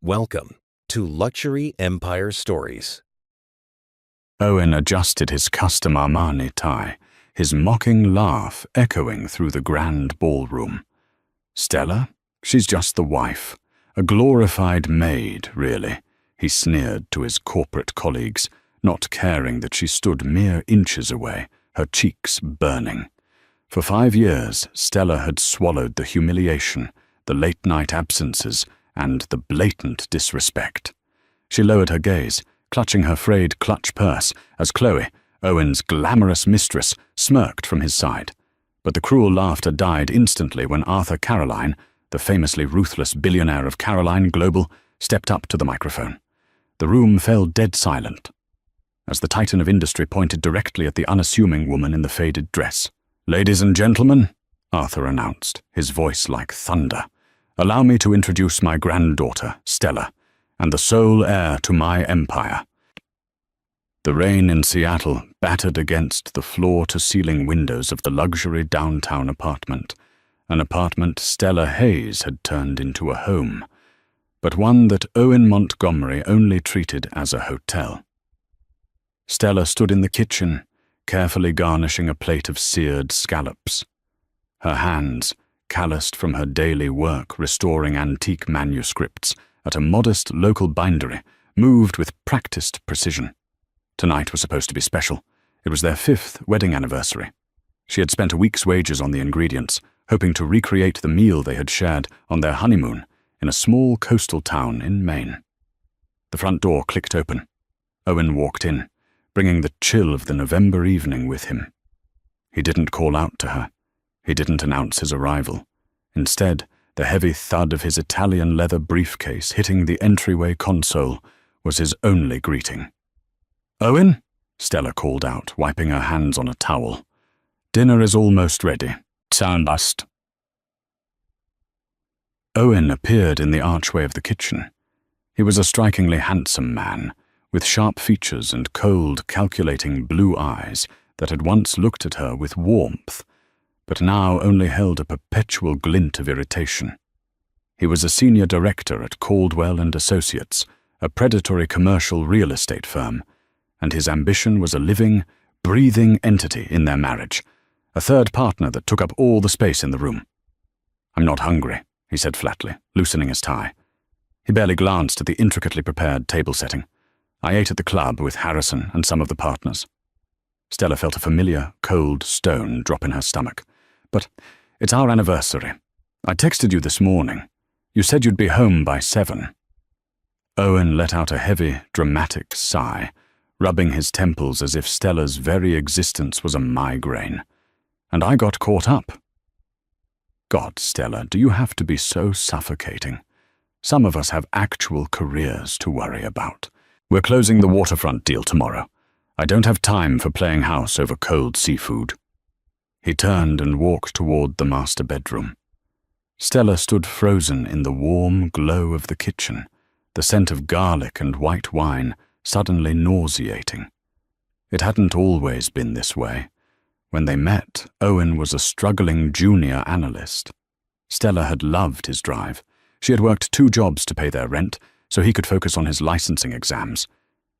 Welcome to Luxury Empire Stories. Owen adjusted his custom Armani tie, his mocking laugh echoing through the grand ballroom. Stella? She's just the wife. A glorified maid, really, he sneered to his corporate colleagues, not caring that she stood mere inches away, her cheeks burning. For 5 years, Stella had swallowed the humiliation, the late-night absences, and the blatant disrespect. She lowered her gaze, clutching her frayed clutch purse, as Chloe, Owen's glamorous mistress, smirked from his side. But the cruel laughter died instantly when Arthur Caroline, the famously ruthless billionaire of Caroline Global, stepped up to the microphone. The room fell dead silent, as the titan of industry pointed directly at the unassuming woman in the faded dress. "Ladies and gentlemen," Arthur announced, his voice like thunder, "allow me to introduce my granddaughter, Stella, and the sole heir to my empire." The rain in Seattle battered against the floor-to-ceiling windows of the luxury downtown apartment, an apartment Stella Hayes had turned into a home, but one that Owen Montgomery only treated as a hotel. Stella stood in the kitchen, carefully garnishing a plate of seared scallops. Her hands, calloused from her daily work restoring antique manuscripts at a modest local bindery, moved with practiced precision. Tonight was supposed to be special. It was their 5th wedding anniversary. She had spent a week's wages on the ingredients, hoping to recreate the meal they had shared on their honeymoon in a small coastal town in Maine. The front door clicked open. Owen walked in, bringing the chill of the November evening with him. He didn't call out to her. He didn't announce his arrival. Instead, the heavy thud of his Italian leather briefcase hitting the entryway console was his only greeting. "Owen?" Stella called out, wiping her hands on a towel. "Dinner is almost ready. Soundbust." Owen appeared in the archway of the kitchen. He was a strikingly handsome man, with sharp features and cold, calculating blue eyes that had once looked at her with warmth, but now only held a perpetual glint of irritation. He was a senior director at Caldwell & Associates, a predatory commercial real estate firm, and his ambition was a living, breathing entity in their marriage, a third partner that took up all the space in the room. "I'm not hungry," he said flatly, loosening his tie. He barely glanced at the intricately prepared table setting. "I ate at the club with Harrison and some of the partners." Stella felt a familiar, cold stone drop in her stomach. "But it's our anniversary. I texted you this morning. You said you'd be home by 7. Owen let out a heavy, dramatic sigh, rubbing his temples as if Stella's very existence was a migraine. "And I got caught up." "God, Stella, do you have to be so suffocating? Some of us have actual careers to worry about. We're closing the waterfront deal tomorrow. I don't have time for playing house over cold seafood." He turned and walked toward the master bedroom. Stella stood frozen in the warm glow of the kitchen, the scent of garlic and white wine suddenly nauseating. It hadn't always been this way. When they met, Owen was a struggling junior analyst. Stella had loved his drive. She had worked 2 jobs to pay their rent, so he could focus on his licensing exams.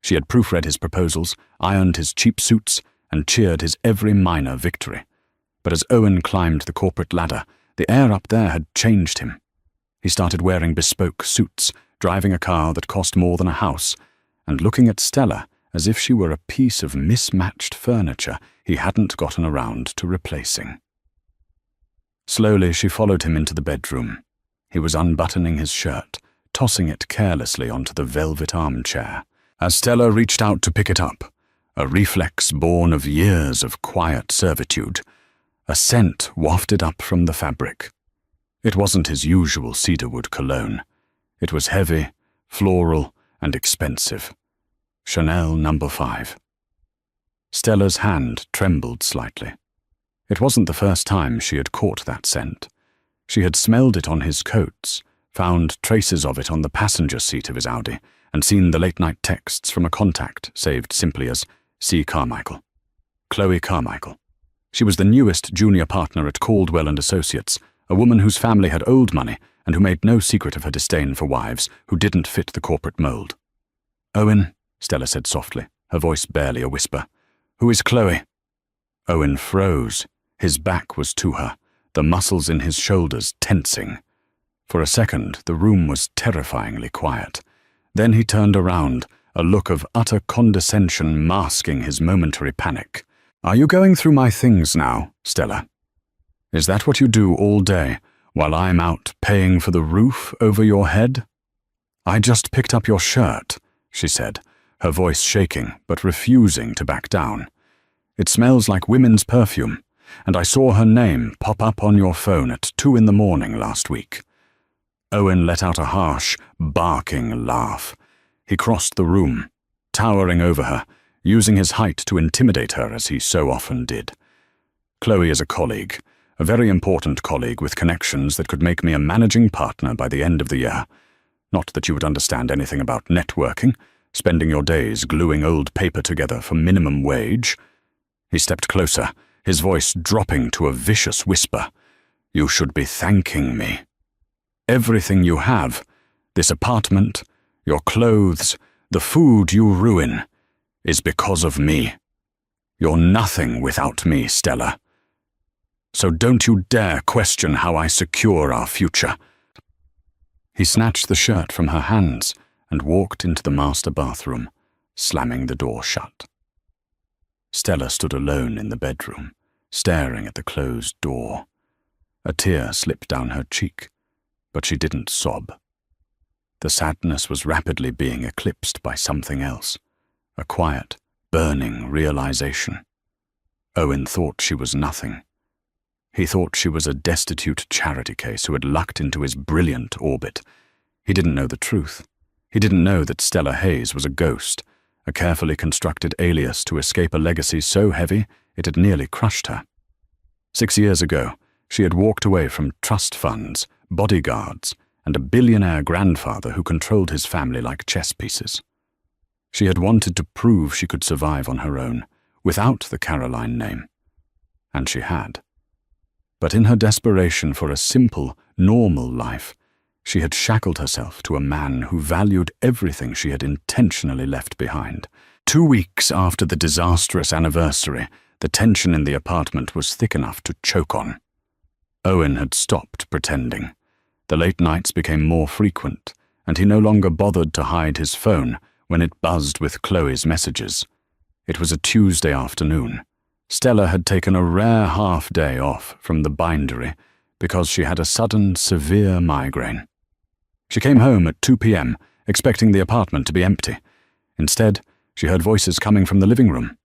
She had proofread his proposals, ironed his cheap suits, and cheered his every minor victory. But as Owen climbed the corporate ladder, the air up there had changed him. He started wearing bespoke suits, driving a car that cost more than a house, and looking at Stella as if she were a piece of mismatched furniture he hadn't gotten around to replacing. Slowly she followed him into the bedroom. He was unbuttoning his shirt, tossing it carelessly onto the velvet armchair. As Stella reached out to pick it up, a reflex born of years of quiet servitude, a scent wafted up from the fabric. It wasn't his usual cedarwood cologne. It was heavy, floral, and expensive. Chanel No. 5. Stella's hand trembled slightly. It wasn't the first time she had caught that scent. She had smelled it on his coats, found traces of it on the passenger seat of his Audi, and seen the late-night texts from a contact saved simply as C. Carmichael. Chloe Carmichael. She was the newest junior partner at Caldwell & Associates, a woman whose family had old money and who made no secret of her disdain for wives who didn't fit the corporate mold. "Owen," Stella said softly, her voice barely a whisper. "Who is Chloe?" Owen froze. His back was to her, the muscles in his shoulders tensing. For a second, the room was terrifyingly quiet. Then he turned around, a look of utter condescension masking his momentary panic. "Are you going through my things now, Stella? Is that what you do all day, while I'm out paying for the roof over your head?" "I just picked up your shirt," she said, her voice shaking but refusing to back down. "It smells like women's perfume, and I saw her name pop up on your phone at 2 in the morning last week." Owen let out a harsh, barking laugh. He crossed the room, towering over her, using his height to intimidate her as he so often did. "Chloe is a colleague, a very important colleague with connections that could make me a managing partner by the end of the year. Not that you would understand anything about networking, spending your days gluing old paper together for minimum wage." He stepped closer, his voice dropping to a vicious whisper. "You should be thanking me. Everything you have, this apartment, your clothes, the food you ruin, is because of me. You're nothing without me, Stella. So don't you dare question how I secure our future." He snatched the shirt from her hands and walked into the master bathroom, slamming the door shut. Stella stood alone in the bedroom, staring at the closed door. A tear slipped down her cheek, but she didn't sob. The sadness was rapidly being eclipsed by something else, a quiet, burning realization. Owen thought she was nothing. He thought she was a destitute charity case who had lucked into his brilliant orbit. He didn't know the truth. He didn't know that Stella Hayes was a ghost, a carefully constructed alias to escape a legacy so heavy it had nearly crushed her. 6 years ago, she had walked away from trust funds, bodyguards, and a billionaire grandfather who controlled his family like chess pieces. She had wanted to prove she could survive on her own, without the Caroline name. And she had. But in her desperation for a simple, normal life, she had shackled herself to a man who valued everything she had intentionally left behind. 2 weeks after the disastrous anniversary, the tension in the apartment was thick enough to choke on. Owen had stopped pretending. The late nights became more frequent, and he no longer bothered to hide his phone when it buzzed with Chloe's messages. It was a Tuesday afternoon. Stella had taken a rare half-day off from the bindery because she had a sudden, severe migraine. She came home at 2 p.m., expecting the apartment to be empty. Instead, she heard voices coming from the living room.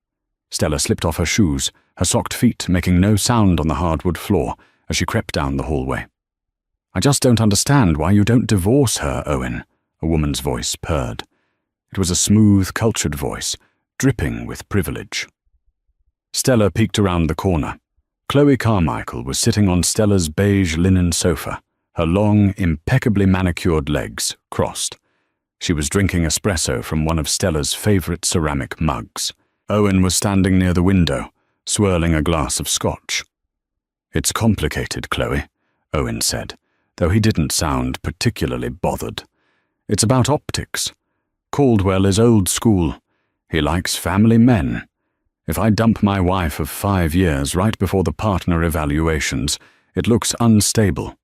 Stella slipped off her shoes, her socked feet making no sound on the hardwood floor as she crept down the hallway. "I just don't understand why you don't divorce her, Owen," a woman's voice purred. It was a smooth, cultured voice, dripping with privilege. Stella peeked around the corner. Chloe Carmichael was sitting on Stella's beige linen sofa, her long, impeccably manicured legs crossed. She was drinking espresso from one of Stella's favorite ceramic mugs. Owen was standing near the window, swirling a glass of scotch. "It's complicated, Chloe," Owen said, though he didn't sound particularly bothered. "It's about optics. Caldwell is old school. He likes family men. If I dump my wife of 5 years right before the partner evaluations, it looks unstable.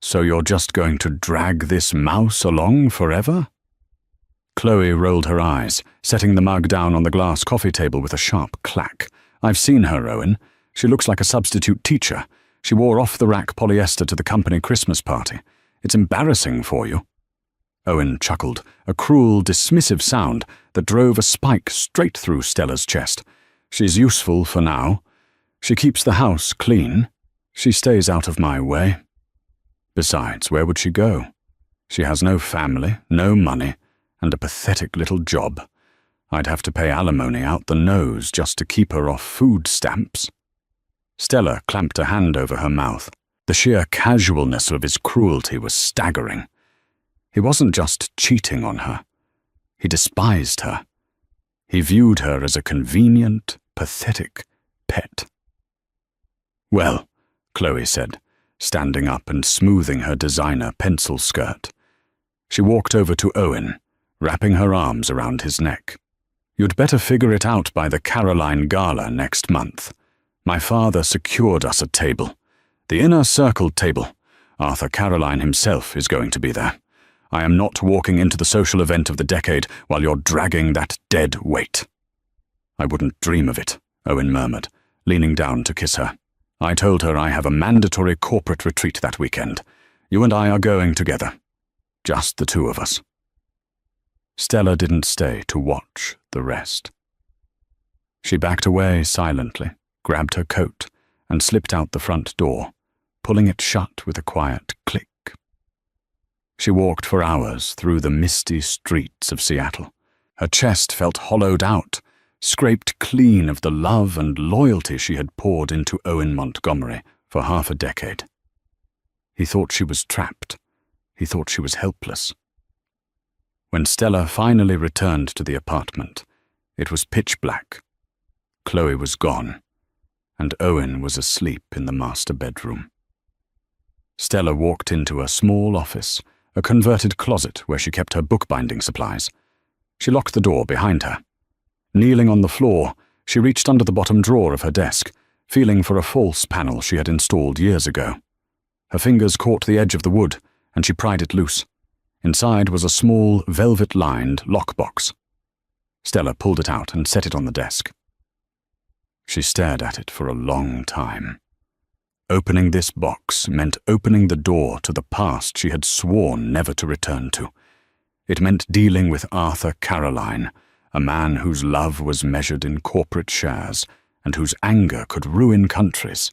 So you're just going to drag this mouse along forever?" Chloe rolled her eyes, setting the mug down on the glass coffee table with a sharp clack. "I've seen her, Owen. She looks like a substitute teacher. She wore off-the-rack polyester to the company Christmas party. It's embarrassing for you." Owen chuckled, a cruel, dismissive sound that drove a spike straight through Stella's chest. "She's useful for now. She keeps the house clean. She stays out of my way. Besides, where would she go? She has no family, no money, and a pathetic little job. I'd have to pay alimony out the nose just to keep her off food stamps." Stella clamped a hand over her mouth. The sheer casualness of his cruelty was staggering. He wasn't just cheating on her. He despised her. He viewed her as a convenient, pathetic pet. "Well," Chloe said, standing up and smoothing her designer pencil skirt. She walked over to Owen, wrapping her arms around his neck. "You'd better figure it out by the Caroline Gala next month. My father secured us a table. The inner circle table. Arthur Caroline himself is going to be there. I am not walking into the social event of the decade while you're dragging that dead weight." "I wouldn't dream of it," Owen murmured, leaning down to kiss her. "I told her I have a mandatory corporate retreat that weekend. You and I are going together. Just the two of us." Stella didn't stay to watch the rest. She backed away silently, grabbed her coat, and slipped out the front door, pulling it shut with a quiet click. She walked for hours through the misty streets of Seattle. Her chest felt hollowed out, scraped clean of the love and loyalty she had poured into Owen Montgomery for half a decade. He thought she was trapped. He thought she was helpless. When Stella finally returned to the apartment, it was pitch black. Chloe was gone, and Owen was asleep in the master bedroom. Stella walked into a small office, a converted closet where she kept her bookbinding supplies. She locked the door behind her. Kneeling on the floor, she reached under the bottom drawer of her desk, feeling for a false panel she had installed years ago. Her fingers caught the edge of the wood, and she pried it loose. Inside was a small, velvet-lined lockbox. Stella pulled it out and set it on the desk. She stared at it for a long time. Opening this box meant opening the door to the past she had sworn never to return to. It meant dealing with Arthur Caroline, a man whose love was measured in corporate shares and whose anger could ruin countries.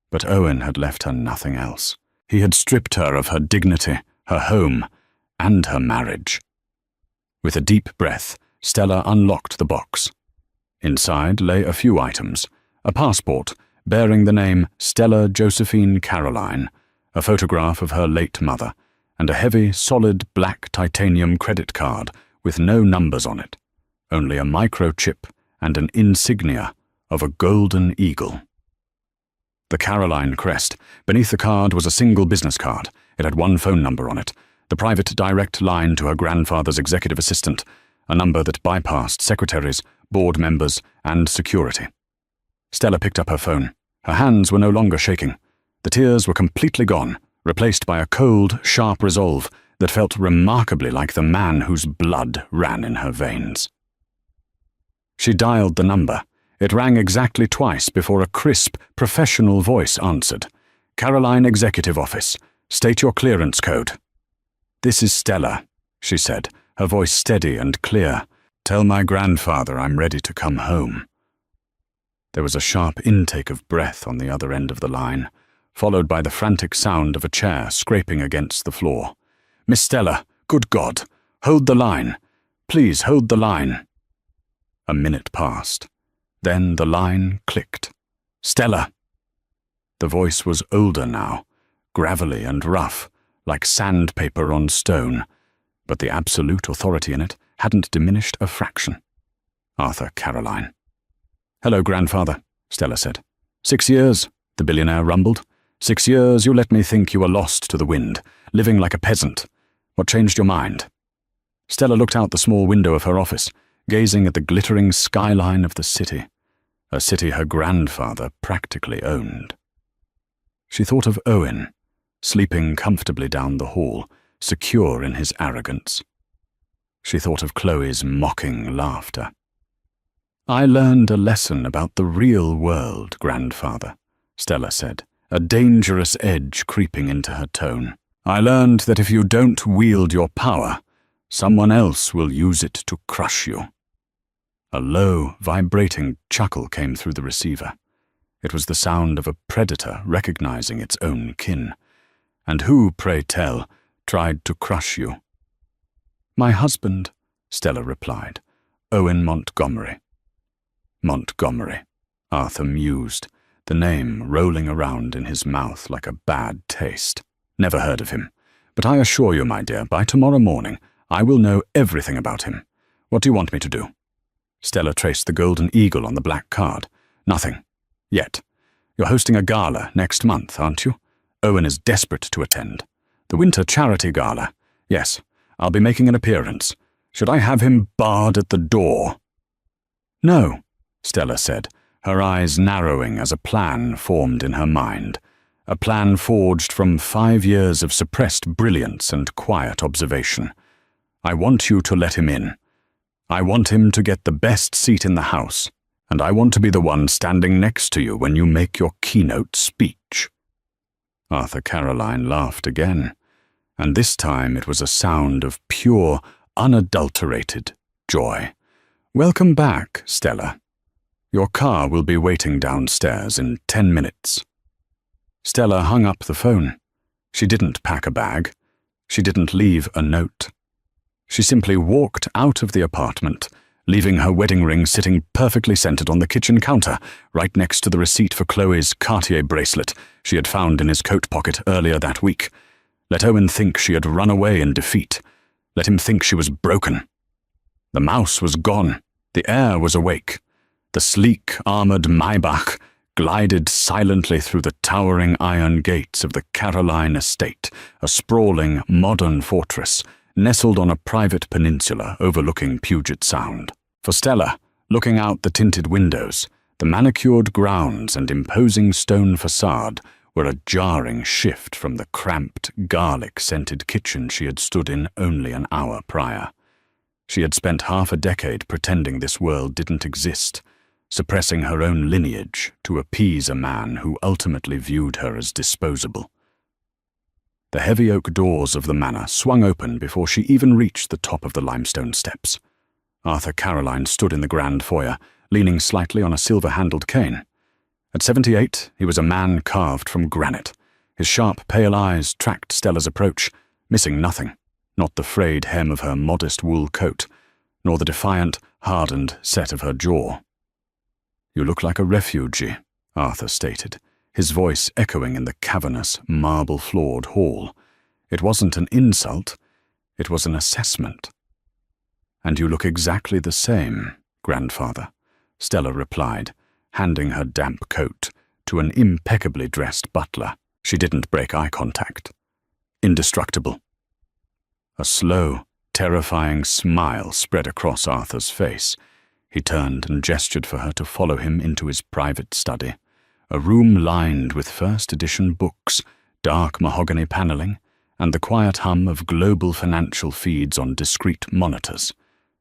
But Owen had left her nothing else. He had stripped her of her dignity, her home, and her marriage. With a deep breath, Stella unlocked the box. Inside lay a few items: a passport bearing the name Stella Josephine Caroline, a photograph of her late mother, and a heavy, solid black titanium credit card with no numbers on it, only a microchip and an insignia of a golden eagle. The Caroline crest. Beneath the card was a single business card. It had one phone number on it, the private direct line to her grandfather's executive assistant, a number that bypassed secretaries, board members, and security. Stella picked up her phone. Her hands were no longer shaking. The tears were completely gone, replaced by a cold, sharp resolve that felt remarkably like the man whose blood ran in her veins. She dialed the number. It rang exactly twice before a crisp, professional voice answered. "Caroline Executive Office. State your clearance code." "This is Stella," she said, her voice steady and clear. "Tell my grandfather I'm ready to come home." There was a sharp intake of breath on the other end of the line, followed by the frantic sound of a chair scraping against the floor. "Miss Stella, good God, hold the line. Please hold the line." A minute passed. Then the line clicked. "Stella!" The voice was older now, gravelly and rough, like sandpaper on stone, but the absolute authority in it hadn't diminished a fraction. Arthur Caroline. "Hello, grandfather," Stella said. 6 years, the billionaire rumbled. 6 years you let me think you were lost to the wind, living like a peasant. What changed your mind?" Stella looked out the small window of her office, gazing at the glittering skyline of the city, a city her grandfather practically owned. She thought of Owen, sleeping comfortably down the hall, secure in his arrogance. She thought of Chloe's mocking laughter. "I learned a lesson about the real world, grandfather," Stella said, a dangerous edge creeping into her tone. "I learned that if you don't wield your power, someone else will use it to crush you." A low, vibrating chuckle came through the receiver. It was the sound of a predator recognizing its own kin. "And who, pray tell, tried to crush you?" "My husband," Stella replied. "Owen Montgomery." Montgomery, Arthur mused, the name rolling around in his mouth like a bad taste. "Never heard of him. But I assure you, my dear, by tomorrow morning, I will know everything about him. What do you want me to do?" Stella traced the golden eagle on the black card. "Nothing. Yet. You're hosting a gala next month, aren't you? Owen is desperate to attend. The Winter Charity Gala. Yes, I'll be making an appearance. Should I have him barred at the door? No, Stella said, her eyes narrowing as a plan formed in her mind. A plan forged from 5 years of suppressed brilliance and quiet observation. I want you to let him in. I want him to get the best seat in the house, and I want to be the one standing next to you when you make your keynote speech. Arthur Caroline laughed again, and this time it was a sound of pure, unadulterated joy. Welcome back, Stella. Your car will be waiting downstairs in 10 minutes. Stella hung up the phone. She didn't pack a bag. She didn't leave a note. She simply walked out of the apartment, leaving her wedding ring sitting perfectly centered on the kitchen counter, right next to the receipt for Chloe's Cartier bracelet she had found in his coat pocket earlier that week. Let Owen think she had run away in defeat. Let him think she was broken. The mouse was gone. The heir was awake. The sleek, armored Maybach glided silently through the towering iron gates of the Caroline estate, a sprawling, modern fortress, nestled on a private peninsula overlooking Puget Sound. For Stella, looking out the tinted windows, the manicured grounds and imposing stone facade were a jarring shift from the cramped, garlic-scented kitchen she had stood in only an hour prior. She had spent half a decade pretending this world didn't exist, suppressing her own lineage to appease a man who ultimately viewed her as disposable. The heavy oak doors of the manor swung open before she even reached the top of the limestone steps. Arthur Caroline stood in the grand foyer, leaning slightly on a silver-handled cane. At 78, he was a man carved from granite. His sharp, pale eyes tracked Stella's approach, missing nothing, not the frayed hem of her modest wool coat, nor the defiant, hardened set of her jaw. "You look like a refugee," Arthur stated, his voice echoing in the cavernous, marble-floored hall. It wasn't an insult, it was an assessment. "And you look exactly the same, grandfather," Stella replied, handing her damp coat to an impeccably dressed butler. She didn't break eye contact. Indestructible. A slow, terrifying smile spread across Arthur's face. He turned and gestured for her to follow him into his private study, a room lined with first-edition books, dark mahogany paneling, and the quiet hum of global financial feeds on discrete monitors.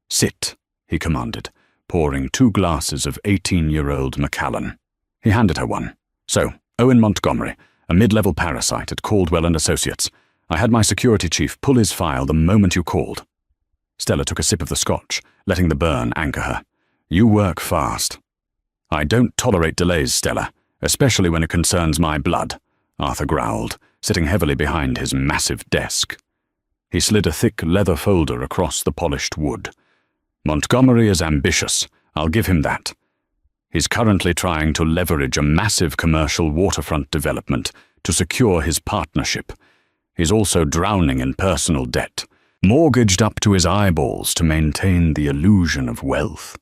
"Sit," he commanded, pouring 2 glasses of 18-year-old Macallan. He handed her one. "So, Owen Montgomery, a mid-level parasite at Caldwell & Associates. I had my security chief pull his file the moment you called." Stella took a sip of the scotch, letting the burn anchor her. "You work fast." "I don't tolerate delays, Stella, especially when it concerns my blood," Arthur growled, sitting heavily behind his massive desk. He slid a thick leather folder across the polished wood. "Montgomery is ambitious, I'll give him that. He's currently trying to leverage a massive commercial waterfront development to secure his partnership. He's also drowning in personal debt, mortgaged up to his eyeballs to maintain the illusion of wealth."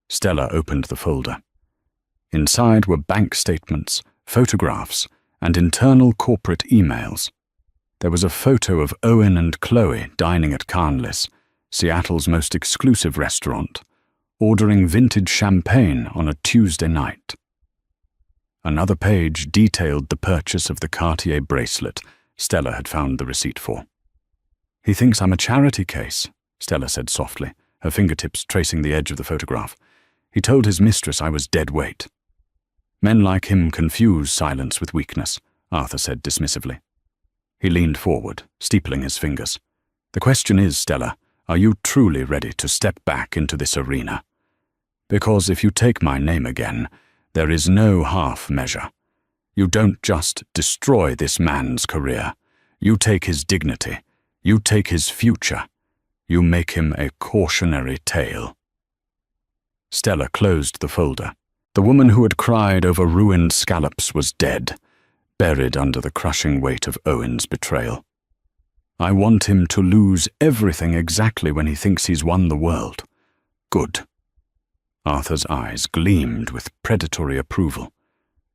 Stella opened the folder. Inside were bank statements, photographs, and internal corporate emails. There was a photo of Owen and Chloe dining at Carnless, Seattle's most exclusive restaurant, ordering vintage champagne on a Tuesday night. Another page detailed the purchase of the Cartier bracelet Stella had found the receipt for. "He thinks I'm a charity case," Stella said softly, her fingertips tracing the edge of the photograph. "He told his mistress I was dead weight." "Men like him confuse silence with weakness," Arthur said dismissively. He leaned forward, steepling his fingers. "The question is, Stella, are you truly ready to step back into this arena? Because if you take my name again, there is no half measure. You don't just destroy this man's career. You take his dignity. You take his future. You make him a cautionary tale." Stella closed the folder. The woman who had cried over ruined scallops was dead, buried under the crushing weight of Owen's betrayal. "I want him to lose everything exactly when he thinks he's won the world." "Good." Arthur's eyes gleamed with predatory approval.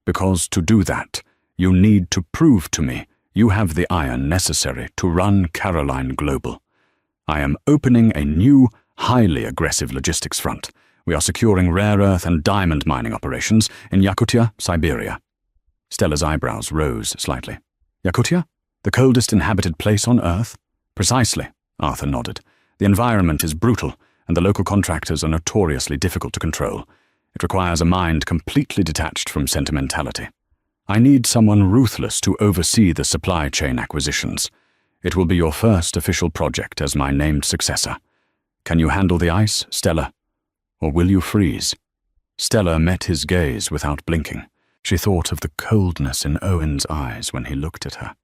"Because to do that, You need to prove to me you have the iron necessary to run Caroline Global. I am opening a new, highly aggressive logistics front. We are securing rare earth and diamond mining operations in Yakutia, Siberia. Stella's eyebrows rose slightly. Yakutia? The coldest inhabited place on Earth? Precisely, Arthur nodded. The environment is brutal, and the local contractors are notoriously difficult to control. It requires a mind completely detached from sentimentality. I need someone ruthless to oversee the supply chain acquisitions. It will be your first official project as my named successor. Can you handle the ice, Stella? Or will you freeze? Stella met his gaze without blinking. She thought of the coldness in Owen's eyes when he looked at her.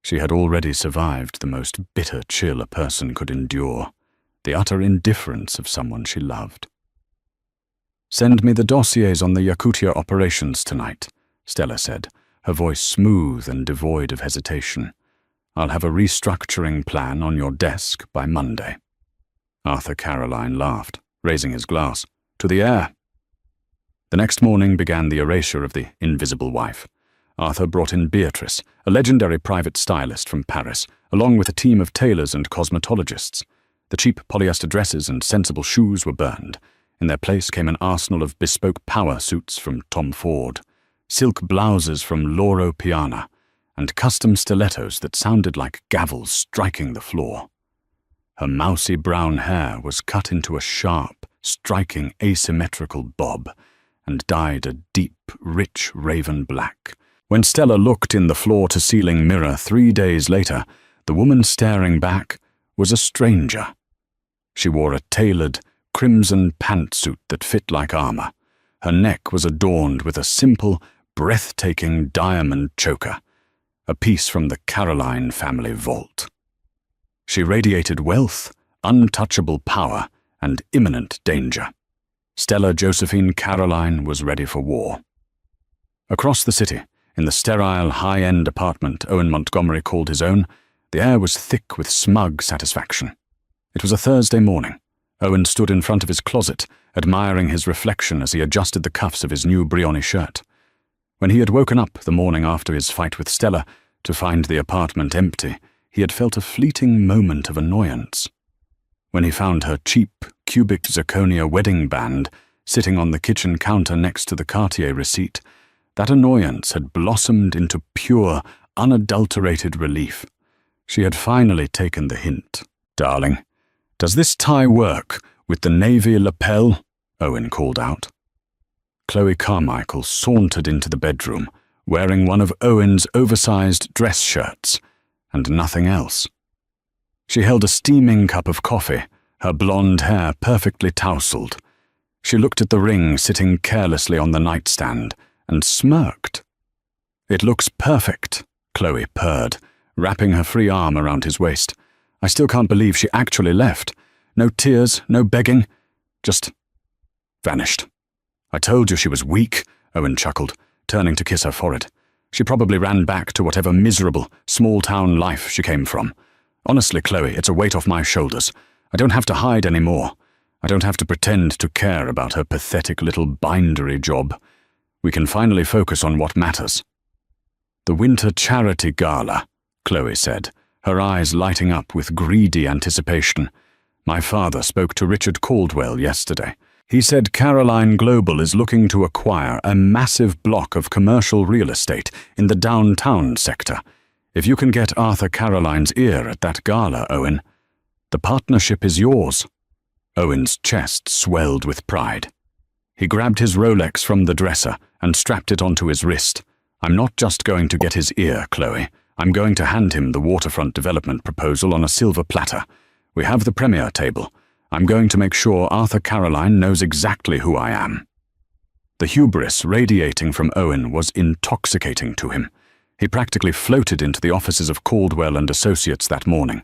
She had already survived the most bitter chill a person could endure, the utter indifference of someone she loved. Send me the dossiers on the Yakutia operations tonight, Stella said, her voice smooth and devoid of hesitation. I'll have a restructuring plan on your desk by Monday. Arthur Caroline laughed, raising his glass. To the heir. The next morning began the erasure of the invisible wife. Arthur brought in Beatrice, a legendary private stylist from Paris, along with a team of tailors and cosmetologists. The cheap polyester dresses and sensible shoes were burned. In their place came an arsenal of bespoke power suits from Tom Ford, silk blouses from Loro Piana, and custom stilettos that sounded like gavels striking the floor. Her mousy brown hair was cut into a sharp, striking asymmetrical bob, and dyed a deep, rich raven black. When Stella looked in the floor-to-ceiling mirror 3 days later, the woman staring back was a stranger. She wore a tailored, crimson pantsuit that fit like armor. Her neck was adorned with a simple, breathtaking diamond choker, a piece from the Caroline family vault. She radiated wealth, untouchable power, and imminent danger. Stella Josephine Caroline was ready for war. Across the city, in the sterile, high-end apartment Owen Montgomery called his own, the air was thick with smug satisfaction. It was a Thursday morning. Owen stood in front of his closet, admiring his reflection as he adjusted the cuffs of his new Brioni shirt. When he had woken up the morning after his fight with Stella to find the apartment empty, he had felt a fleeting moment of annoyance. When he found her cheap, cubic zirconia wedding band sitting on the kitchen counter next to the Cartier receipt, that annoyance had blossomed into pure, unadulterated relief. She had finally taken the hint. Darling, does this tie work with the navy lapel? Owen called out. Chloe Carmichael sauntered into the bedroom, wearing one of Owen's oversized dress shirts, and nothing else. She held a steaming cup of coffee, her blonde hair perfectly tousled. She looked at the ring sitting carelessly on the nightstand, and smirked. It looks perfect, Chloe purred, wrapping her free arm around his waist. I still can't believe she actually left. No tears, no begging, just vanished. I told you she was weak, Owen chuckled, turning to kiss her forehead. She probably ran back to whatever miserable, small-town life she came from. Honestly, Chloe, it's a weight off my shoulders. I don't have to hide anymore. I don't have to pretend to care about her pathetic little bindery job. We can finally focus on what matters. The Winter Charity Gala, Chloe said, her eyes lighting up with greedy anticipation. My father spoke to Richard Caldwell yesterday. He said Caroline Global is looking to acquire a massive block of commercial real estate in the downtown sector. If you can get Arthur Caroline's ear at that gala, Owen, the partnership is yours. Owen's chest swelled with pride. He grabbed his Rolex from the dresser and strapped it onto his wrist. I'm not just going to get his ear, Chloe. I'm going to hand him the waterfront development proposal on a silver platter. We have the premier table. I'm going to make sure Arthur Caroline knows exactly who I am. The hubris radiating from Owen was intoxicating to him. He practically floated into the offices of Caldwell and Associates that morning.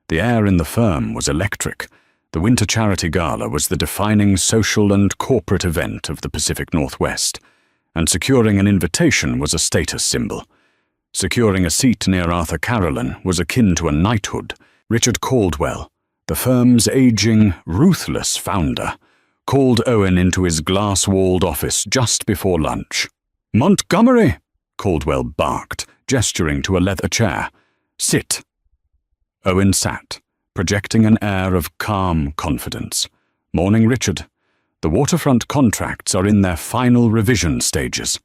The air in the firm was electric. The Winter Charity Gala was the defining social and corporate event of the Pacific Northwest, and securing an invitation was a status symbol. Securing a seat near Arthur Caroline was akin to a knighthood. Richard Caldwell, the firm's aging, ruthless founder, called Owen into his glass-walled office just before lunch. "Montgomery!" Caldwell barked, gesturing to a leather chair. "Sit." Owen sat, projecting an air of calm confidence. "Morning, Richard. The waterfront contracts are in their final revision stages."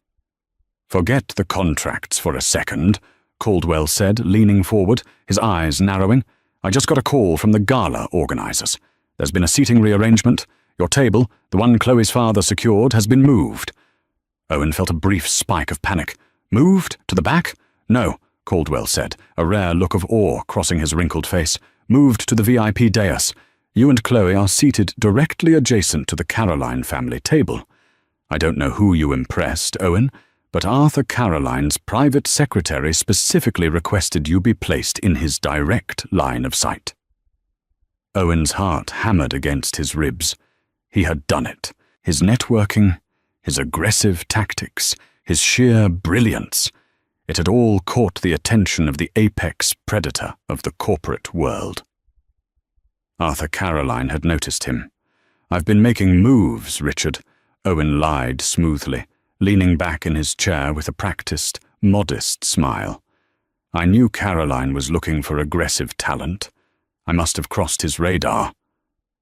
"Forget the contracts for a second," Caldwell said, leaning forward, his eyes narrowing. "I just got a call from the gala organizers. There's been a seating rearrangement. Your table, the one Chloe's father secured, has been moved." Owen felt a brief spike of panic. "Moved? To the back?" "No," Caldwell said, a rare look of awe crossing his wrinkled face. "Moved to the VIP dais. You and Chloe are seated directly adjacent to the Caroline family table. I don't know who you impressed, Owen, but Arthur Caroline's private secretary specifically requested you be placed in his direct line of sight." Owen's heart hammered against his ribs. He had done it. His networking, his aggressive tactics, his sheer brilliance. It had all caught the attention of the apex predator of the corporate world. Arthur Caroline had noticed him. "I've been making moves, Richard," Owen lied smoothly, leaning back in his chair with a practiced, modest smile. "I knew Caroline was looking for aggressive talent. I must have crossed his radar."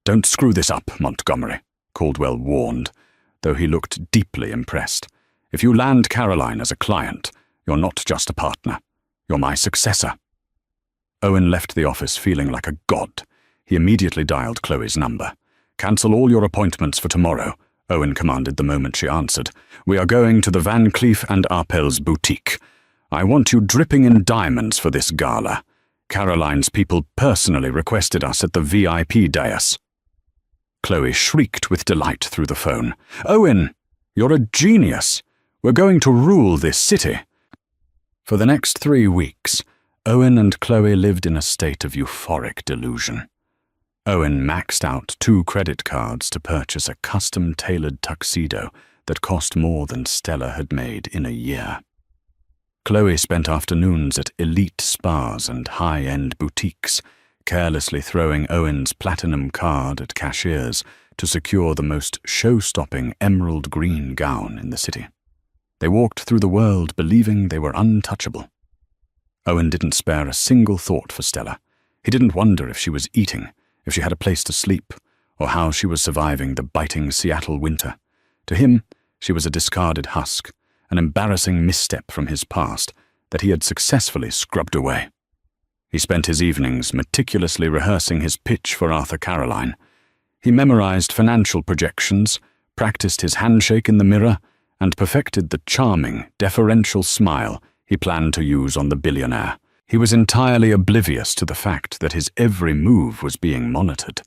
"Don't screw this up, Montgomery," Caldwell warned, though he looked deeply impressed. "If you land Caroline as a client, you're not just a partner. You're my successor." Owen left the office feeling like a god. He immediately dialed Chloe's number. "Cancel all your appointments for tomorrow," Owen commanded the moment she answered. "We are going to the Van Cleef and Arpels boutique. I want you dripping in diamonds for this gala. Caroline's people personally requested us at the VIP dais." Chloe shrieked with delight through the phone. "Owen, you're a genius. We're going to rule this city." For the next 3 weeks, Owen and Chloe lived in a state of euphoric delusion. Owen maxed out 2 credit cards to purchase a custom-tailored tuxedo that cost more than Stella had made in a year. Chloe spent afternoons at elite spas and high-end boutiques, carelessly throwing Owen's platinum card at cashiers to secure the most show-stopping emerald green gown in the city. They walked through the world believing they were untouchable. Owen didn't spare a single thought for Stella. He didn't wonder if she was eating, if she had a place to sleep, or how she was surviving the biting Seattle winter. To him, she was a discarded husk, an embarrassing misstep from his past that he had successfully scrubbed away. He spent his evenings meticulously rehearsing his pitch for Arthur Caroline. He memorized financial projections, practiced his handshake in the mirror, and perfected the charming, deferential smile he planned to use on the billionaire. He was entirely oblivious to the fact that his every move was being monitored.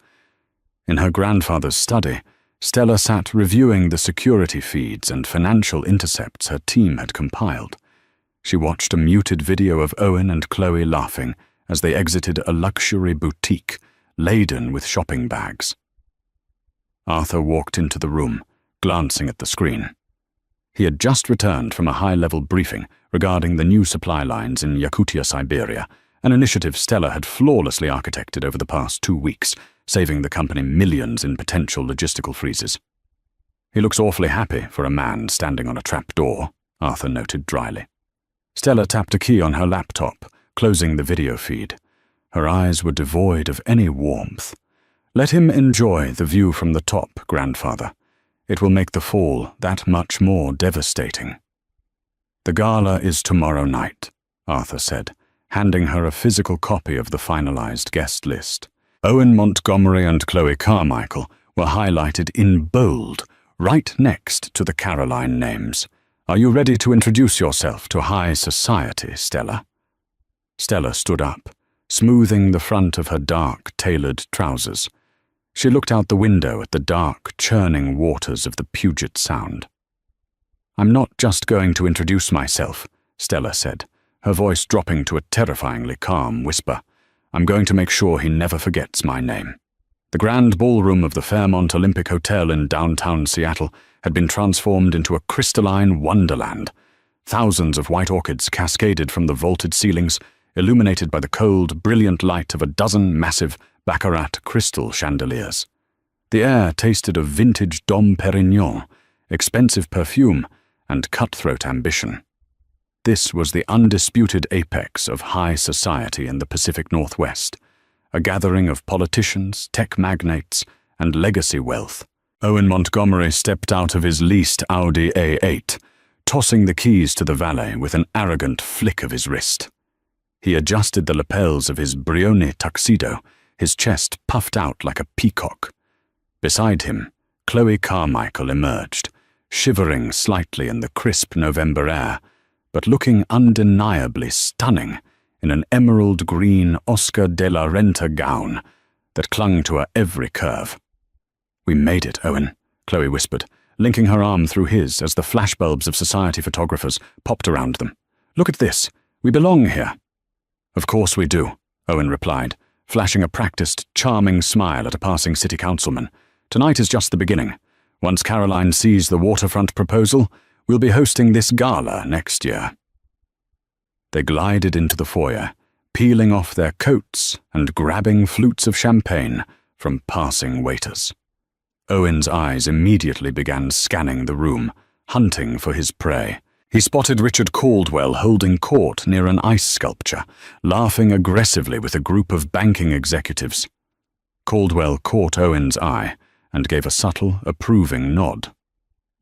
In her grandfather's study, Stella sat reviewing the security feeds and financial intercepts her team had compiled. She watched a muted video of Owen and Chloe laughing as they exited a luxury boutique laden with shopping bags. Arthur walked into the room, glancing at the screen. He had just returned from a high-level briefing regarding the new supply lines in Yakutia, Siberia, an initiative Stella had flawlessly architected over the past 2 weeks, saving the company millions in potential logistical freezes. "He looks awfully happy for a man standing on a trapdoor," Arthur noted dryly. Stella tapped a key on her laptop, closing the video feed. Her eyes were devoid of any warmth. "Let him enjoy the view from the top, grandfather. It will make the fall that much more devastating." "The gala is tomorrow night," Arthur said, handing her a physical copy of the finalized guest list. Owen Montgomery and Chloe Carmichael were highlighted in bold, right next to the Caroline names. "Are you ready to introduce yourself to high society, Stella?" Stella stood up, smoothing the front of her dark, tailored trousers. She looked out the window at the dark, churning waters of the Puget Sound. "I'm not just going to introduce myself," Stella said, her voice dropping to a terrifyingly calm whisper. "I'm going to make sure he never forgets my name." The grand ballroom of the Fairmont Olympic Hotel in downtown Seattle had been transformed into a crystalline wonderland. Thousands of white orchids cascaded from the vaulted ceilings, illuminated by the cold, brilliant light of a dozen massive baccarat crystal chandeliers. The air tasted of vintage Dom Perignon, expensive perfume, and cutthroat ambition. This was the undisputed apex of high society in the Pacific Northwest, a gathering of politicians, tech magnates, and legacy wealth. Owen Montgomery stepped out of his leased Audi A8, tossing the keys to the valet with an arrogant flick of his wrist. He adjusted the lapels of his Brioni tuxedo, his chest puffed out like a peacock. Beside him, Chloe Carmichael emerged, shivering slightly in the crisp November air, but looking undeniably stunning in an emerald green Oscar de la Renta gown that clung to her every curve. "We made it, Owen," Chloe whispered, linking her arm through his as the flashbulbs of society photographers popped around them. "Look at this. We belong here." "Of course we do," Owen replied, flashing a practiced, charming smile at a passing city councilman. "Tonight is just the beginning. Once Caroline sees the waterfront proposal, we'll be hosting this gala next year." They glided into the foyer, peeling off their coats and grabbing flutes of champagne from passing waiters. Owen's eyes immediately began scanning the room, hunting for his prey. He spotted Richard Caldwell holding court near an ice sculpture, laughing aggressively with a group of banking executives. Caldwell caught Owen's eye and gave a subtle, approving nod.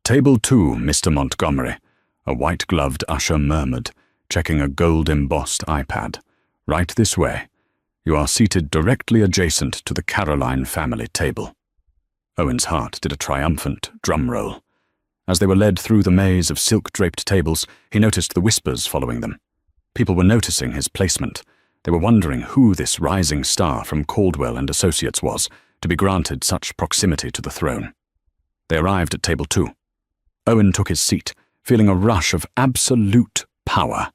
"Table 2, Mr. Montgomery," a white-gloved usher murmured, checking a gold-embossed iPad. "Right this way. You are seated directly adjacent to the Caroline family table." Owen's heart did a triumphant drum roll. As they were led through the maze of silk-draped tables, he noticed the whispers following them. People were noticing his placement. They were wondering who this rising star from Caldwell and Associates was, to be granted such proximity to the throne. They arrived at table 2. Owen took his seat, feeling a rush of absolute power.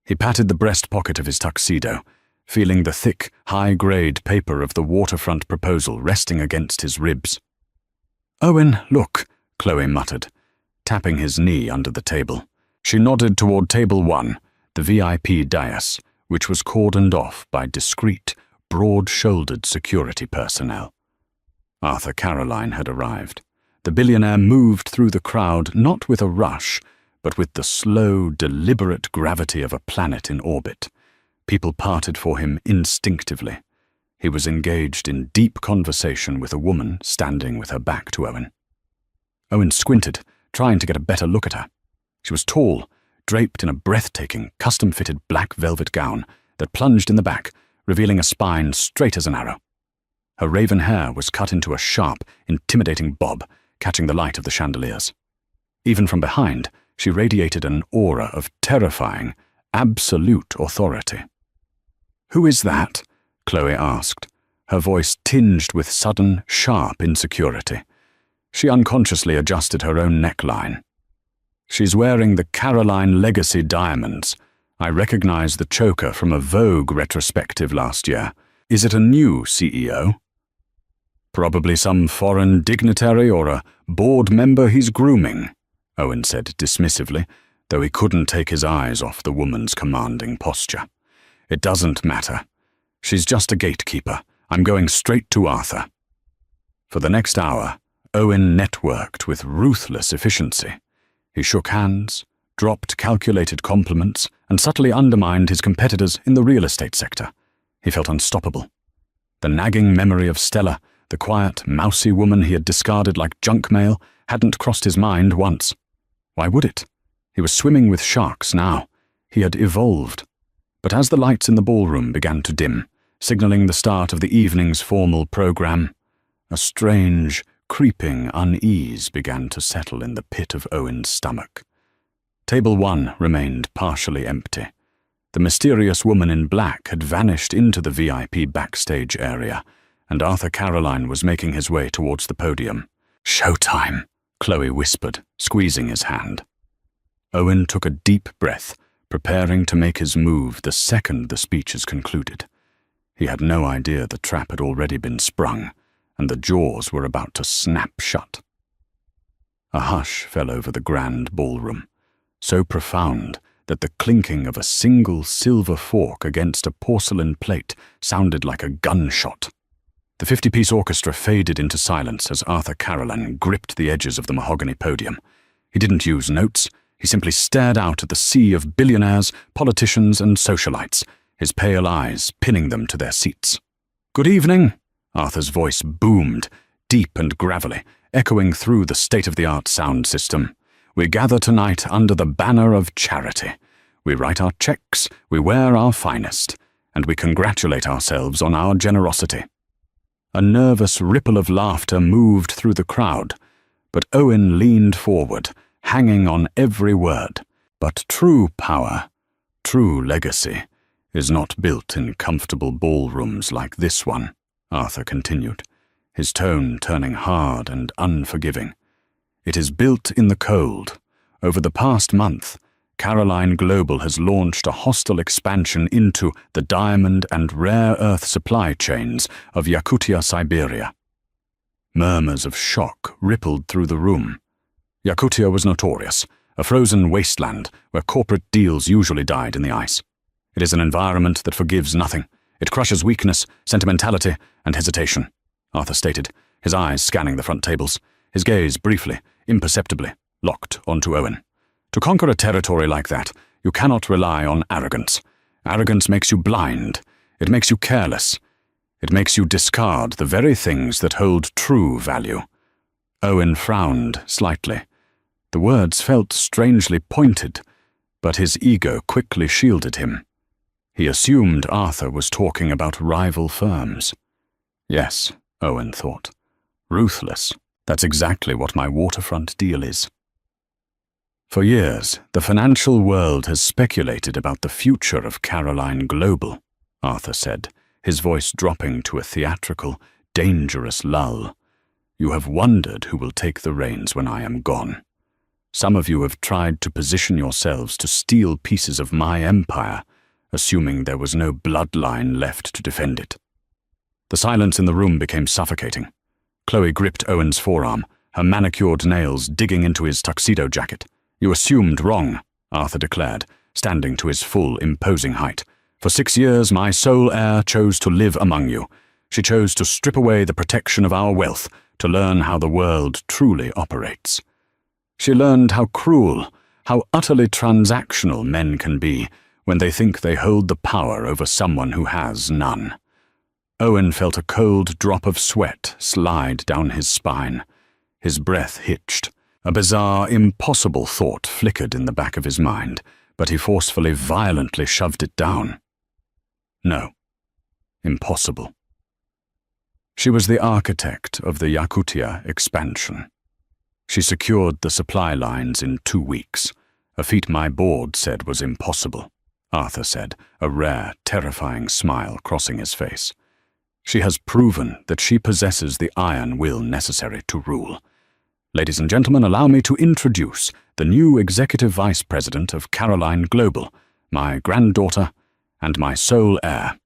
He patted the breast pocket of his tuxedo, feeling the thick, high-grade paper of the waterfront proposal resting against his ribs. "Owen, look," Chloe muttered, tapping his knee under the table. She nodded toward table 1, the VIP dais, which was cordoned off by discreet, broad-shouldered security personnel. Arthur Caroline had arrived. The billionaire moved through the crowd not with a rush, but with the slow, deliberate gravity of a planet in orbit. People parted for him instinctively. He was engaged in deep conversation with a woman standing with her back to Owen. Owen squinted, trying to get a better look at her. She was tall, draped in a breathtaking, custom-fitted black velvet gown that plunged in the back, revealing a spine straight as an arrow. Her raven hair was cut into a sharp, intimidating bob, catching the light of the chandeliers. Even from behind, she radiated an aura of terrifying, absolute authority. "Who is that?" Chloe asked, her voice tinged with sudden, sharp insecurity. She unconsciously adjusted her own neckline. "She's wearing the Caroline Legacy diamonds. I recognize the choker from a Vogue retrospective last year. Is it a new CEO?" "Probably some foreign dignitary or a board member he's grooming," Owen said dismissively, though he couldn't take his eyes off the woman's commanding posture. "It doesn't matter. She's just a gatekeeper. I'm going straight to Arthur." For the next hour, Owen networked with ruthless efficiency. He shook hands, dropped calculated compliments, and subtly undermined his competitors in the real estate sector. He felt unstoppable. The nagging memory of Stella, the quiet, mousy woman he had discarded like junk mail, hadn't crossed his mind once. Why would it? He was swimming with sharks now. He had evolved. But as the lights in the ballroom began to dim, signaling the start of the evening's formal program, a strange, creeping unease began to settle in the pit of Owen's stomach. Table 1 remained partially empty. The mysterious woman in black had vanished into the VIP backstage area, and Arthur Caroline was making his way towards the podium. "Showtime," Chloe whispered, squeezing his hand. Owen took a deep breath, preparing to make his move the second the speeches concluded. He had no idea the trap had already been sprung, and the jaws were about to snap shut. A hush fell over the grand ballroom, so profound that the clinking of a single silver fork against a porcelain plate sounded like a gunshot. The 50-piece orchestra faded into silence as Arthur Caroline gripped the edges of the mahogany podium. He didn't use notes, He simply stared out at the sea of billionaires, politicians, and socialites, his pale eyes pinning them to their seats. "Good evening," Arthur's voice boomed, deep and gravelly, echoing through the state-of-the-art sound system. "We gather tonight under the banner of charity. We write our checks, we wear our finest, and we congratulate ourselves on our generosity." A nervous ripple of laughter moved through the crowd, but Owen leaned forward, hanging on every word. "But true power, true legacy, is not built in comfortable ballrooms like this one," Arthur continued, his tone turning hard and unforgiving. "It is built in the cold. Over the past month, Caroline Global has launched a hostile expansion into the diamond and rare earth supply chains of Yakutia, Siberia." Murmurs of shock rippled through the room. Yakutia was notorious, a frozen wasteland where corporate deals usually died in the ice. It is an environment that forgives nothing. It crushes weakness, sentimentality, and hesitation, Arthur stated, his eyes scanning the front tables, his gaze briefly, imperceptibly, locked onto Owen. "To conquer a territory like that, you cannot rely on arrogance. Arrogance makes you blind. It makes you careless. It makes you discard the very things that hold true value." Owen frowned slightly. The words felt strangely pointed, but his ego quickly shielded him. He assumed Arthur was talking about rival firms. Yes, Owen thought. Ruthless. That's exactly what my waterfront deal is. For years, the financial world has speculated about the future of Caroline Global, Arthur said, his voice dropping to a theatrical, dangerous lull. "You have wondered who will take the reins when I am gone. Some of you have tried to position yourselves to steal pieces of my empire, assuming there was no bloodline left to defend it." The silence in the room became suffocating. Chloe gripped Owen's forearm, her manicured nails digging into his tuxedo jacket. "You assumed wrong," Arthur declared, standing to his full, imposing height. "For 6 years, my sole heir chose to live among you. She chose to strip away the protection of our wealth to learn how the world truly operates. She learned how cruel, how utterly transactional men can be when they think they hold the power over someone who has none." Owen felt a cold drop of sweat slide down his spine. His breath hitched. A bizarre, impossible thought flickered in the back of his mind, but he forcefully, violently shoved it down. No. Impossible. She was the architect of the Yakutia expansion. She secured the supply lines in 2 weeks, a feat my board said was impossible, Arthur said, a rare, terrifying smile crossing his face. She has proven that she possesses the iron will necessary to rule. Ladies and gentlemen, allow me to introduce the new Executive Vice President of Caroline Global, my granddaughter, and my sole heir.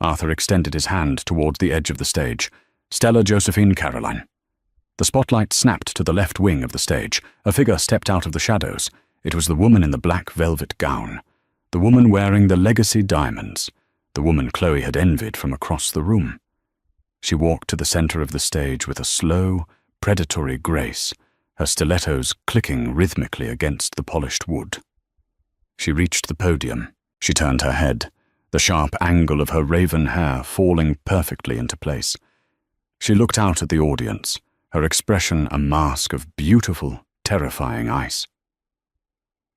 Arthur extended his hand toward the edge of the stage. Stella Josephine Caroline. The spotlight snapped to the left wing of the stage. A figure stepped out of the shadows. It was the woman in the black velvet gown. The woman wearing the legacy diamonds. The woman Chloe had envied from across the room. She walked to the center of the stage with a slow, predatory grace, her stilettos clicking rhythmically against the polished wood. She reached the podium. She turned her head, the sharp angle of her raven hair falling perfectly into place. She looked out at the audience, her expression a mask of beautiful, terrifying ice.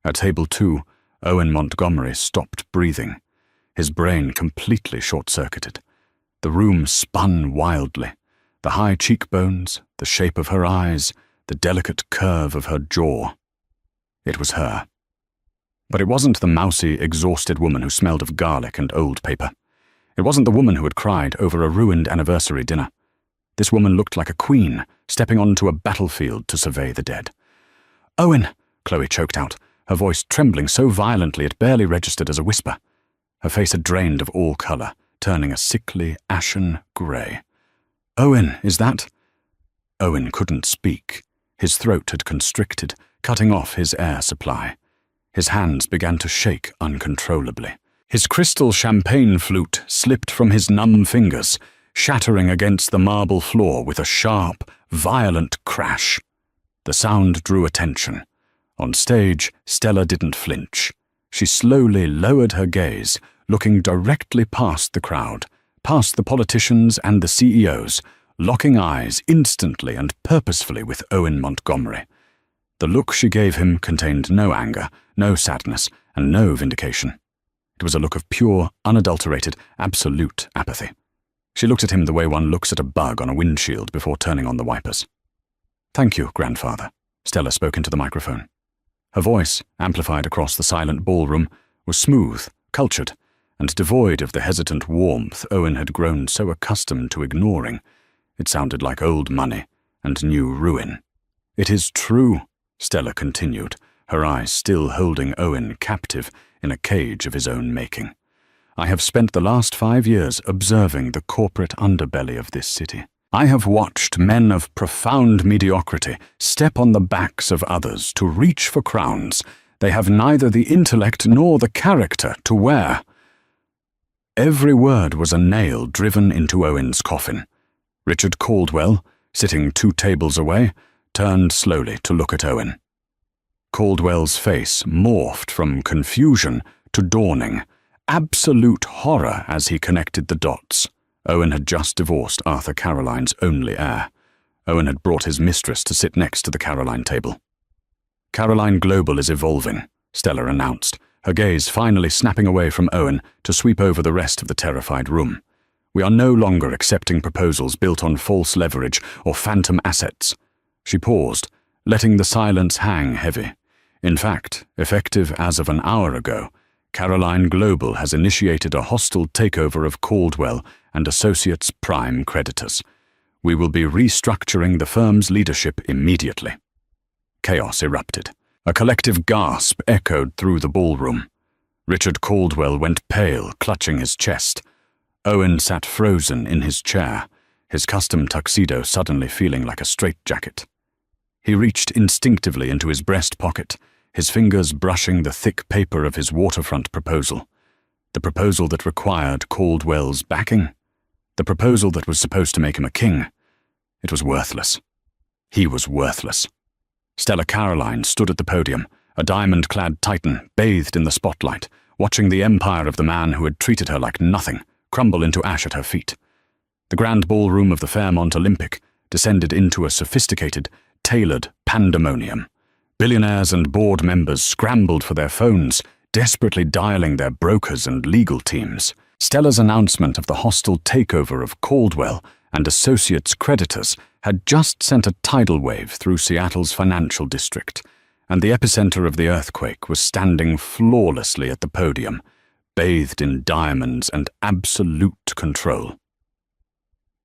At table 2, Owen Montgomery stopped breathing, his brain completely short-circuited. The room spun wildly. The high cheekbones, the shape of her eyes, the delicate curve of her jaw. It was her. But it wasn't the mousy, exhausted woman who smelled of garlic and old paper. It wasn't the woman who had cried over a ruined anniversary dinner. This woman looked like a queen, stepping onto a battlefield to survey the dead. "Owen," Chloe choked out, her voice trembling so violently it barely registered as a whisper. Her face had drained of all color, turning a sickly, ashen gray. "Owen, is that—" Owen couldn't speak. His throat had constricted, cutting off his air supply. His hands began to shake uncontrollably. His crystal champagne flute slipped from his numb fingers, shattering against the marble floor with a sharp, violent crash. The sound drew attention. On stage, Stella didn't flinch. She slowly lowered her gaze, looking directly past the crowd, past the politicians and the CEOs, locking eyes instantly and purposefully with Owen Montgomery. The look she gave him contained no anger, no sadness, and no vindication. It was a look of pure, unadulterated, absolute apathy. She looked at him the way one looks at a bug on a windshield before turning on the wipers. "Thank you, grandfather," Stella spoke into the microphone. Her voice, amplified across the silent ballroom, was smooth, cultured, and devoid of the hesitant warmth Owen had grown so accustomed to ignoring. It sounded like old money and new ruin. "It is true," Stella continued, her eyes still holding Owen captive in a cage of his own making. "I have spent the last 5 years observing the corporate underbelly of this city. I have watched men of profound mediocrity step on the backs of others to reach for crowns they have neither the intellect nor the character to wear." Every word was a nail driven into Owen's coffin. Richard Caldwell, sitting 2 tables away, turned slowly to look at Owen. Caldwell's face morphed from confusion to dawning, absolute horror as he connected the dots. Owen had just divorced Arthur Caroline's only heir. Owen had brought his mistress to sit next to the Caroline table. "Caroline Global is evolving," Stella announced, her gaze finally snapping away from Owen to sweep over the rest of the terrified room. "We are no longer accepting proposals built on false leverage or phantom assets." She paused, letting the silence hang heavy. "In fact, effective as of an hour ago, Caroline Global has initiated a hostile takeover of Caldwell and Associates' prime creditors. We will be restructuring the firm's leadership immediately." Chaos erupted. A collective gasp echoed through the ballroom. Richard Caldwell went pale, clutching his chest. Owen sat frozen in his chair, his custom tuxedo suddenly feeling like a straitjacket. He reached instinctively into his breast pocket, his fingers brushing the thick paper of his waterfront proposal. The proposal that required Caldwell's backing. The proposal that was supposed to make him a king. It was worthless. He was worthless. Stella Caroline stood at the podium, a diamond-clad titan bathed in the spotlight, watching the empire of the man who had treated her like nothing crumble into ash at her feet. The grand ballroom of the Fairmont Olympic descended into a sophisticated, tailored pandemonium. Billionaires and board members scrambled for their phones, desperately dialing their brokers and legal teams. Stella's announcement of the hostile takeover of Caldwell and Associates' creditors had just sent a tidal wave through Seattle's financial district, and the epicenter of the earthquake was standing flawlessly at the podium, bathed in diamonds and absolute control.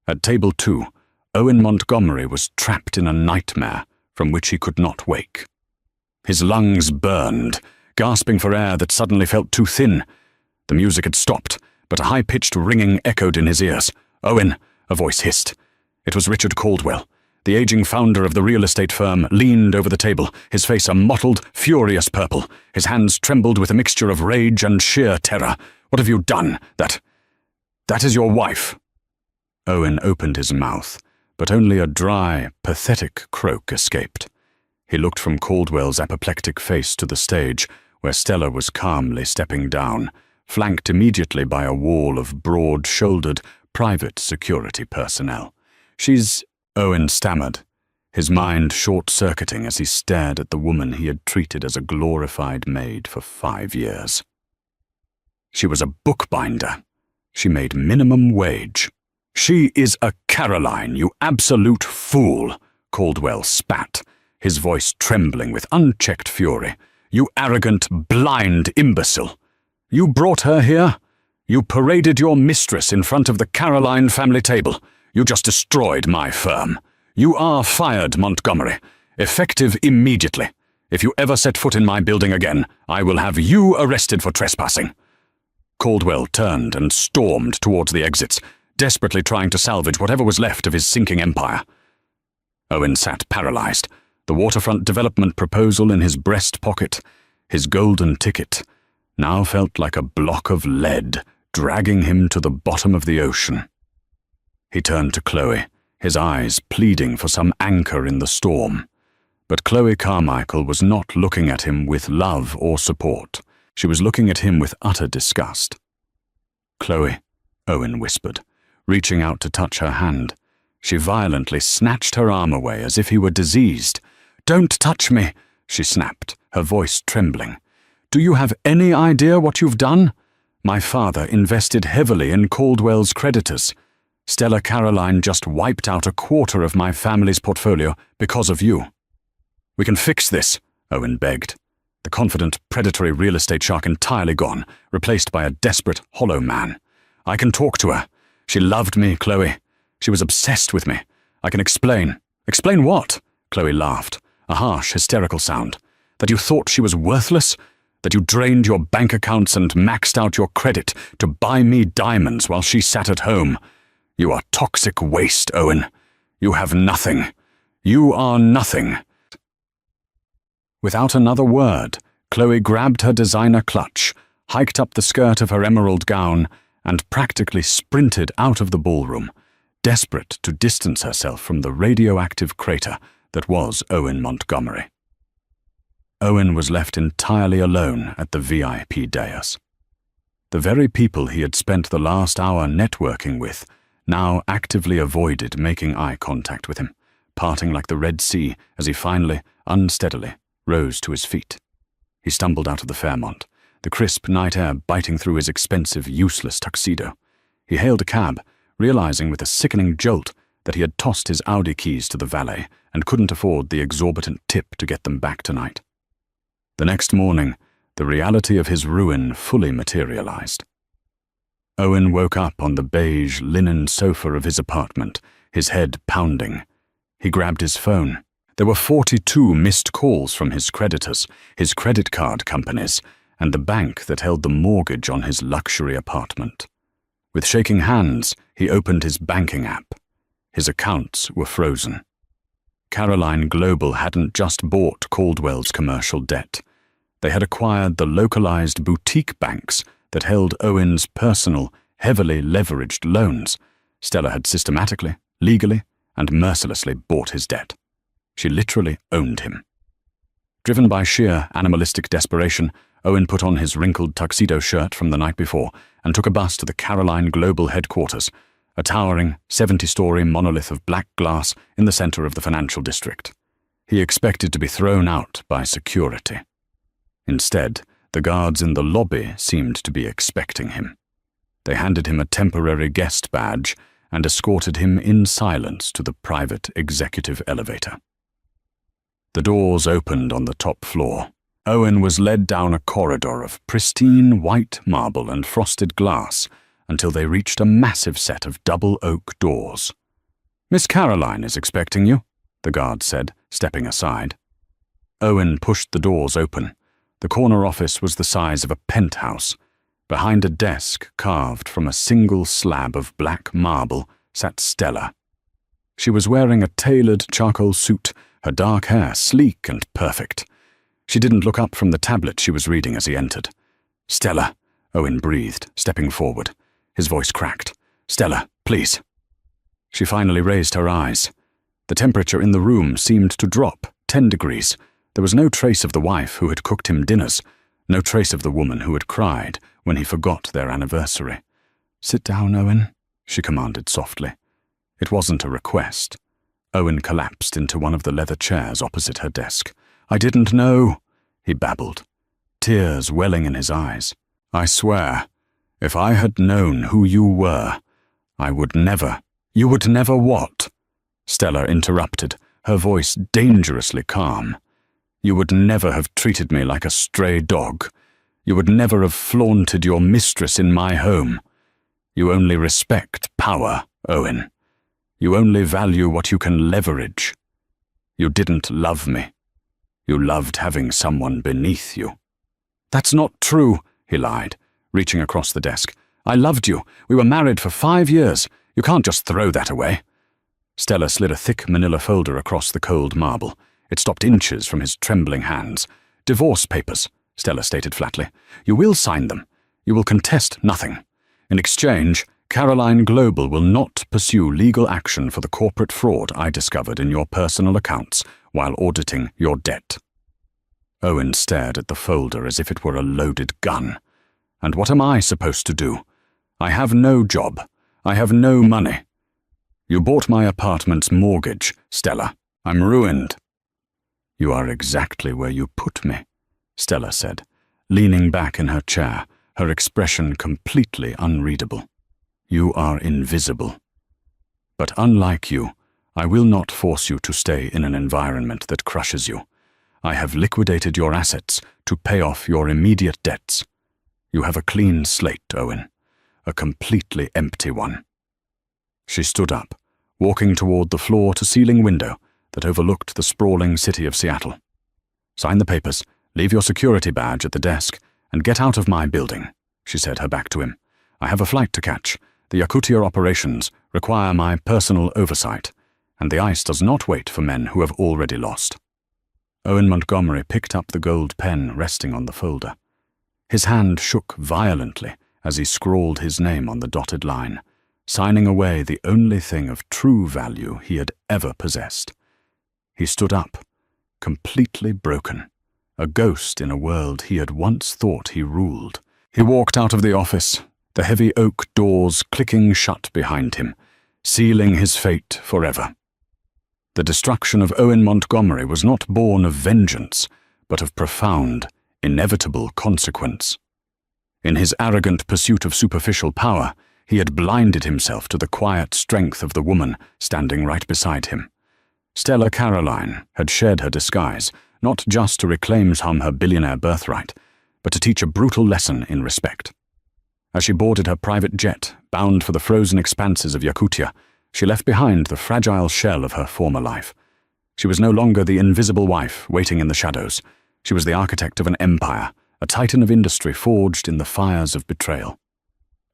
At table 2, Owen Montgomery was trapped in a nightmare from which he could not wake. His lungs burned, gasping for air that suddenly felt too thin. The music had stopped, but a high-pitched ringing echoed in his ears. "Owen," a voice hissed. It was Richard Caldwell. The aging founder of the real estate firm leaned over the table, his face a mottled, furious purple. His hands trembled with a mixture of rage and sheer terror. "What have you done? That is your wife." Owen opened his mouth, but only a dry, pathetic croak escaped. He looked from Caldwell's apoplectic face to the stage, where Stella was calmly stepping down, flanked immediately by a wall of broad-shouldered, private security personnel. "She's—" Owen stammered, his mind short-circuiting as he stared at the woman he had treated as a glorified maid for 5 years. She was a bookbinder. She made minimum wage. "She is a Caroline, you absolute fool," Caldwell spat, his voice trembling with unchecked fury. "You arrogant, blind imbecile. You brought her here? You paraded your mistress in front of the Caroline family table. You just destroyed my firm. You are fired, Montgomery, effective immediately. If you ever set foot in my building again, I will have you arrested for trespassing." Caldwell turned and stormed towards the exits, desperately trying to salvage whatever was left of his sinking empire. Owen sat paralyzed, the waterfront development proposal in his breast pocket, his golden ticket, now felt like a block of lead dragging him to the bottom of the ocean. He turned to Chloe, his eyes pleading for some anchor in the storm. But Chloe Carmichael was not looking at him with love or support. She was looking at him with utter disgust. "Chloe," Owen whispered, reaching out to touch her hand. She violently snatched her arm away as if he were diseased. "Don't touch me," she snapped, her voice trembling. "Do you have any idea what you've done? My father invested heavily in Caldwell's creditors. Stella Caroline just wiped out a quarter of my family's portfolio because of you." "We can fix this," Owen begged. The confident, predatory real estate shark entirely gone, replaced by a desperate, hollow man. "I can talk to her. She loved me, Chloe. She was obsessed with me. I can explain." "Explain what?" Chloe laughed, a harsh, hysterical sound. "That you thought she was worthless? That you drained your bank accounts and maxed out your credit to buy me diamonds while she sat at home? You are toxic waste, Owen. You have nothing. You are nothing." Without another word, Chloe grabbed her designer clutch, hiked up the skirt of her emerald gown, and practically sprinted out of the ballroom, desperate to distance herself from the radioactive crater that was Owen Montgomery. Owen was left entirely alone at the VIP dais. The very people he had spent the last hour networking with now actively avoided making eye contact with him, parting like the Red Sea as he finally, unsteadily, rose to his feet. He stumbled out of the Fairmont, the crisp night air biting through his expensive, useless tuxedo. He hailed a cab, realizing with a sickening jolt that he had tossed his Audi keys to the valet and couldn't afford the exorbitant tip to get them back tonight. The next morning, the reality of his ruin fully materialized. Owen woke up on the beige linen sofa of his apartment, his head pounding. He grabbed his phone. There were 42 missed calls from his creditors, his credit card companies, and the bank that held the mortgage on his luxury apartment. With shaking hands, he opened his banking app. His accounts were frozen. Caroline Global hadn't just bought Caldwell's commercial debt. They had acquired the localized boutique banks that held Owen's personal, heavily leveraged loans. Stella had systematically, legally, and mercilessly bought his debt. She literally owned him. Driven by sheer animalistic desperation, Owen put on his wrinkled tuxedo shirt from the night before and took a bus to the Caroline Global headquarters, a towering 70-story monolith of black glass in the center of the financial district. He expected to be thrown out by security. Instead, the guards in the lobby seemed to be expecting him. They handed him a temporary guest badge and escorted him in silence to the private executive elevator. The doors opened on the top floor. Owen was led down a corridor of pristine white marble and frosted glass until they reached a massive set of double oak doors. "Miss Caroline is expecting you," the guard said, stepping aside. Owen pushed the doors open. The corner office was the size of a penthouse. Behind a desk carved from a single slab of black marble sat Stella. She was wearing a tailored charcoal suit, her dark hair sleek and perfect. She didn't look up from the tablet she was reading as he entered. "Stella," Owen breathed, stepping forward. His voice cracked. "Stella, please." She finally raised her eyes. The temperature in the room seemed to drop 10 degrees. There was no trace of the wife who had cooked him dinners, no trace of the woman who had cried when he forgot their anniversary. "Sit down, Owen," she commanded softly. It wasn't a request. Owen collapsed into one of the leather chairs opposite her desk. "I didn't know," he babbled, tears welling in his eyes. "I swear, if I had known who you were, I would never—" "You would never what?" Stella interrupted, her voice dangerously calm. "You would never have treated me like a stray dog. You would never have flaunted your mistress in my home. You only respect power, Owen. You only value what you can leverage. You didn't love me. You loved having someone beneath you." "That's not true," he lied, reaching across the desk. "I loved you. We were married for 5 years. You can't just throw that away." Stella slid a thick manila folder across the cold marble. It stopped inches from his trembling hands. "Divorce papers," Stella stated flatly. "You will sign them. You will contest nothing. In exchange, Caroline Global will not pursue legal action for the corporate fraud I discovered in your personal accounts while auditing your debt." Owen stared at the folder as if it were a loaded gun. "And what am I supposed to do? I have no job. I have no money. You bought my apartment's mortgage, Stella. I'm ruined." "You are exactly where you put me," Stella said, leaning back in her chair, her expression completely unreadable. "You are invisible. But unlike you, I will not force you to stay in an environment that crushes you. I have liquidated your assets to pay off your immediate debts. You have a clean slate, Owen, a completely empty one." She stood up, walking toward the floor-to-ceiling window that overlooked the sprawling city of Seattle. "Sign the papers, leave your security badge at the desk, and get out of my building," she said, her back to him. "I have a flight to catch. The Yakutia operations require my personal oversight, and the ice does not wait for men who have already lost." Owen Montgomery picked up the gold pen resting on the folder. His hand shook violently as he scrawled his name on the dotted line, signing away the only thing of true value he had ever possessed. He stood up, completely broken, a ghost in a world he had once thought he ruled. He walked out of the office, the heavy oak doors clicking shut behind him, sealing his fate forever. The destruction of Owen Montgomery was not born of vengeance, but of profound, inevitable consequence. In his arrogant pursuit of superficial power, he had blinded himself to the quiet strength of the woman standing right beside him. Stella Caroline had shed her disguise, not just to reclaim some her billionaire birthright, but to teach a brutal lesson in respect. As she boarded her private jet, bound for the frozen expanses of Yakutia, she left behind the fragile shell of her former life. She was no longer the invisible wife waiting in the shadows. She was the architect of an empire, a titan of industry forged in the fires of betrayal.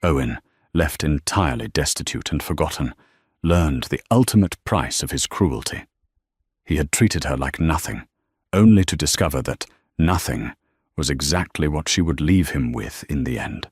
Owen, left entirely destitute and forgotten, learned the ultimate price of his cruelty. He had treated her like nothing, only to discover that nothing was exactly what she would leave him with in the end.